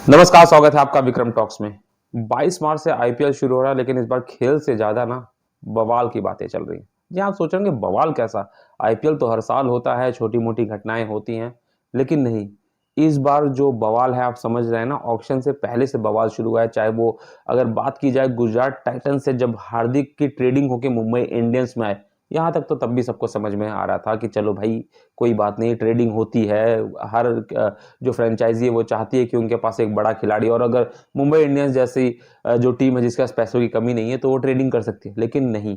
नमस्कार, स्वागत है आपका विक्रम टॉक्स में। 22 मार्च से आईपीएल शुरू हो रहा है, लेकिन इस बार खेल से ज्यादा ना बवाल की बातें चल रही हैं। जी, आप सोच रहे होंगे बवाल कैसा? आईपीएल तो हर साल होता है, छोटी मोटी घटनाएं होती हैं, लेकिन नहीं, इस बार जो बवाल है आप समझ रहे हैं ना, ऑक्शन से पहले से बवाल शुरू हुआ है। चाहे वो अगर बात की जाए गुजरात टाइटन से, जब हार्दिक की ट्रेडिंग होकर मुंबई इंडियंस में आए, यहाँ तक तो तब भी सबको समझ में आ रहा था कि चलो भाई, कोई बात नहीं, ट्रेडिंग होती है। हर जो फ्रेंचाइजी है वो चाहती है कि उनके पास एक बड़ा खिलाड़ी, और अगर मुंबई इंडियंस जैसी जो टीम है जिसके पास पैसों की कमी नहीं है तो वो ट्रेडिंग कर सकती है। लेकिन नहीं,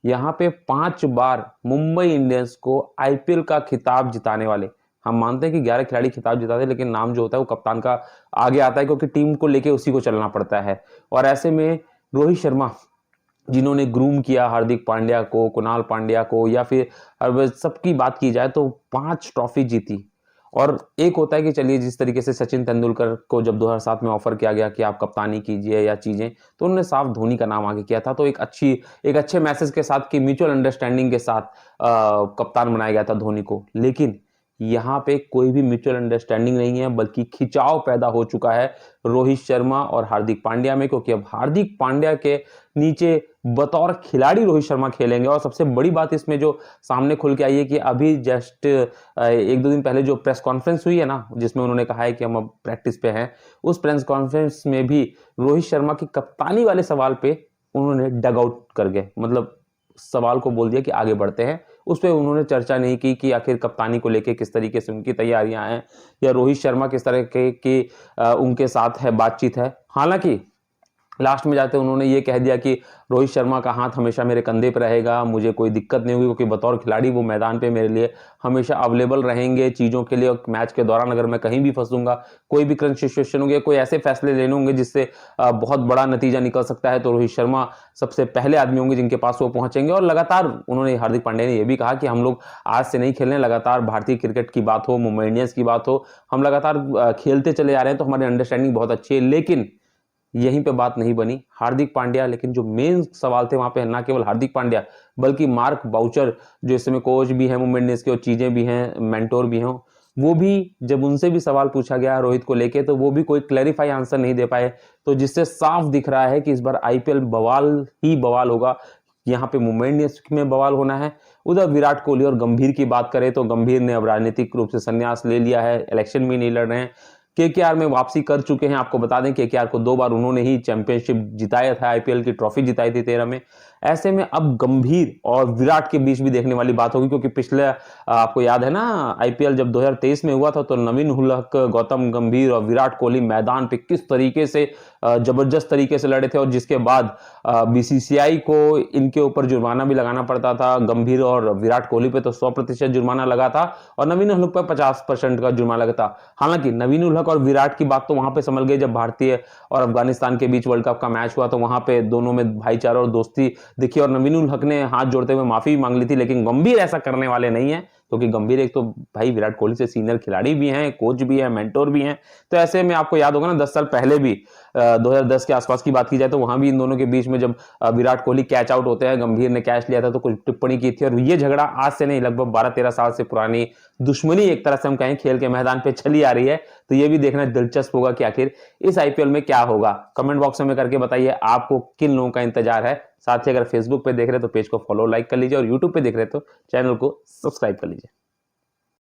यहाँ पे 5 बार मुंबई इंडियंस को आईपीएल का खिताब जिताने वाले, हम मानते हैं कि 11 खिलाड़ी खिताब जिताते हैं, लेकिन नाम जो होता है वो कप्तान का आगे आता है, क्योंकि टीम को लेके उसी को चलना पड़ता है। और ऐसे में रोहित शर्मा, जिन्होंने ग्रूम किया हार्दिक पांड्या को, कुणाल पांड्या को, या फिर अब सबकी बात की जाए तो 5 ट्रॉफी जीती। और एक होता है कि चलिए, जिस तरीके से सचिन तेंदुलकर को जब 2007 में ऑफर किया गया कि आप कप्तानी कीजिए या चीजें, तो उन्होंने साफ धोनी का नाम आगे किया था। तो एक अच्छे मैसेज के साथ कि म्यूचुअल अंडरस्टैंडिंग के साथ कप्तान बनाया गया था धोनी को। लेकिन यहाँ पे कोई भी म्यूचुअल अंडरस्टैंडिंग नहीं है, बल्कि खिंचाव पैदा हो चुका है रोहित शर्मा और हार्दिक पांड्या में, क्योंकि अब हार्दिक पांड्या के नीचे बतौर खिलाड़ी रोहित शर्मा खेलेंगे। और सबसे बड़ी बात इसमें जो सामने खुल के आई है कि अभी जस्ट 1-2 दिन पहले जो प्रेस कॉन्फ्रेंस हुई है ना, जिसमें उन्होंने कहा है कि हम अब प्रैक्टिस पे हैं, उस प्रेस कॉन्फ्रेंस में भी रोहित शर्मा की कप्तानी वाले सवाल पे उन्होंने डग आउट कर गए। मतलब सवाल को बोल दिया कि आगे बढ़ते हैं। उस पर उन्होंने चर्चा नहीं की कि आखिर कप्तानी को लेके किस तरीके से उनकी तैयारियां हैं, या रोहित शर्मा किस तरह के उनके साथ है बातचीत है। हालांकि लास्ट में जाते उन्होंने ये कह दिया कि रोहित शर्मा का हाथ हमेशा मेरे कंधे पे रहेगा, मुझे कोई दिक्कत नहीं होगी, क्योंकि बतौर खिलाड़ी वो मैदान पे मेरे लिए हमेशा अवेलेबल रहेंगे चीज़ों के लिए। और मैच के दौरान अगर मैं कहीं भी फंसूंगा, कोई भी क्रंच सिचुएशन होगी, कोई ऐसे फैसले लेने होंगे जिससे बहुत बड़ा नतीजा निकल सकता है, तो रोहित शर्मा सबसे पहले आदमी होंगे जिनके पास वो पहुंचेंगे। और लगातार उन्होंने, हार्दिक पांड्या ने यह भी कहा कि हम लोग आज से नहीं खेलने, लगातार भारतीय क्रिकेट की बात हो, मुंबई इंडियंस की बात हो, हम लगातार खेलते चले जा रहे हैं, तो हमारी अंडरस्टैंडिंग बहुत अच्छी है। लेकिन यहीं पे बात नहीं बनी हार्दिक पांड्या, लेकिन जो मेन सवाल थे वहां पे ना केवल हार्दिक पांड्या, बल्कि मार्क बाउचर, जो इस समय कोच भी है मुंबई इंडियंस के और चीजें भी हैं, मेंटोर भी हैं, वो भी, जब उनसे भी सवाल पूछा गया रोहित को लेके, तो वो भी कोई क्लैरिफाई आंसर नहीं दे पाए। तो जिससे साफ दिख रहा है कि इस बार आईपीएल बवाल ही बवाल होगा। यहाँ पे मुंबई इंडियंस में बवाल होना है। उधर विराट कोहली और गंभीर की बात करें तो गंभीर ने अब राजनीतिक रूप से संन्यास ले लिया है, इलेक्शन भी नहीं लड़ रहे हैं, केकेआर में वापसी कर चुके हैं। आपको बता दें केकेआर को 2 बार उन्होंने ही चैंपियनशिप जिताया था, आईपीएल की ट्रॉफी जिताई थी 13 में। ऐसे में अब गंभीर और विराट के बीच भी देखने वाली बात होगी, क्योंकि पिछले आपको याद है ना, आईपीएल जब 2023 में हुआ था तो नवीन हुल्लक, गौतम गंभीर और विराट कोहली मैदान पे किस तरीके से जबरदस्त तरीके से लड़े थे, और जिसके बाद बीसीसीआई को इनके ऊपर जुर्माना भी लगाना पड़ता था। गंभीर और विराट कोहली पे तो 100% जुर्माना लगा था, और नवीन हुल्लक पर 50% का जुर्माना लगा था। हालांकि नवीन हुल्लक और विराट की बात तो वहां पे संभल गई जब भारतीय और अफगानिस्तान के बीच वर्ल्ड कप का मैच हुआ, तो वहां पे दोनों में भाईचारा और दोस्ती दिखी, और नवीन उल हक ने हाथ जोड़ते हुए माफी भी मांग ली थी। लेकिन गंभीर ऐसा करने वाले नहीं है, क्योंकि गंभीर एक तो भाई विराट कोहली से सीनियर खिलाड़ी भी हैं, कोच भी है, मेंटोर भी हैं। तो ऐसे में आपको याद होगा ना, 10 साल पहले भी 2010 के आसपास की बात की जाए तो वहां भी इन दोनों के बीच में जब विराट कोहली कैच आउट होते हैं, गंभीर ने कैच लिया था, तो कुछ टिप्पणी की थी। और ये झगड़ा आज से नहीं, लगभग 12-13 साल से पुरानी दुश्मनी एक तरह से हम कहें खेल के मैदान पे चली आ रही है। तो ये भी देखना दिलचस्प होगा कि आखिर इस आईपीएल में क्या होगा। कमेंट बॉक्स में करके बताइए आपको किन लोगों का इंतजार है। साथ ही अगर फेसबुक पे देख रहे तो पेज को फॉलो, लाइक कर लीजिए, और यूट्यूब पे देख रहे तो चैनल को सब्सक्राइब कर लीजिए।